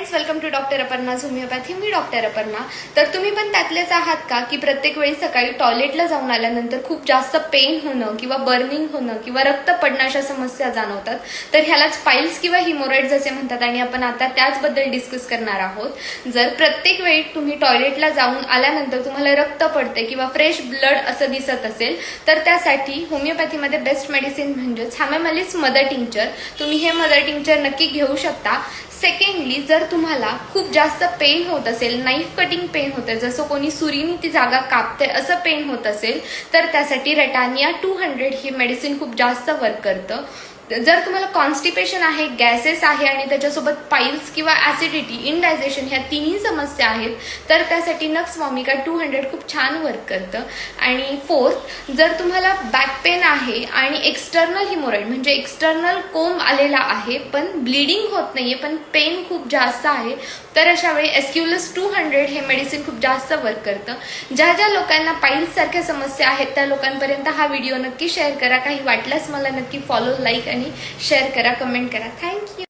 Friends, welcome to doctor Aparna's homeopathy. मी doctor Aparna. तर तुम्ही पण त्यातलेच आहात का की प्रत्येक वेळी सकाळी टॉयलेटला जाऊन आल्यानंतर खूप जास्त पेन होणं किंवा बर्निंग होणं किंवा रक्त पडणं अशा समस्या जाणवतात. तर ह्यालाच पाईल्स किंवा हिमोरॉइड्स असे म्हणतात आणि आपण आता त्याचबद्दल डिस्कस करणार आहोत. जर प्रत्येक वेळी तुम्ही टॉयलेटला जाऊन आल्यानंतर तुम्हाला रक्त पडते किंवा फ्रेश ब्लड असं दिसत असेल तर त्यासाठी होमिओपॅथीमध्ये बेस्ट मेडिसिन म्हणजेच हॅमेमॅलिस मदर टिंक्चर. तुम्ही हे मदर टिंक्चर नक्की घेऊ शकता. सेकंडली, जर तुम्हाला खूप जास्त पेन होत असेल, नाईफ कटिंग पेन होते, जसं कोणी सुरीने ती जागा कापते असं पेन होत असेल तर त्यासाठी रेटानिया 200 ही मेडिसिन खूप जास्त वर्क करतं. जर तुम्हाला कॉन्स्टिपेशन आहे, गॅसेस आहे आणि त्याच्यासोबत पाईल्स किंवा ऍसिडिटी, इनडायजेशन ह्या तिन्ही समस्या आहेत तर त्यासाठी नक्स वॉमिका 200 खूप छान वर्क करतं. आणि फोर्थ, जर तुम्हाला बॅक पेन आहे आणि एक्सटर्नल हिमोरॉइड म्हणजे एक्सटर्नल कोंब आलेला आहे पण ब्लिडिंग होत नाहीये पण पेन खूप जास्त आहे तर अशा वेळी एस्क्युलस 200 हे मेडिसिन खूप जास्त वर्क करतं. ज्या ज्या लोकांना पाईल्स सारख्या समस्या आहेत त्या लोकांपर्यंत हा व्हिडिओ नक्की शेअर करा. काही वाटल्यास मला नक्की फॉलो, लाईक आणि शेअर करा, कमेंट करा. थँक्यू.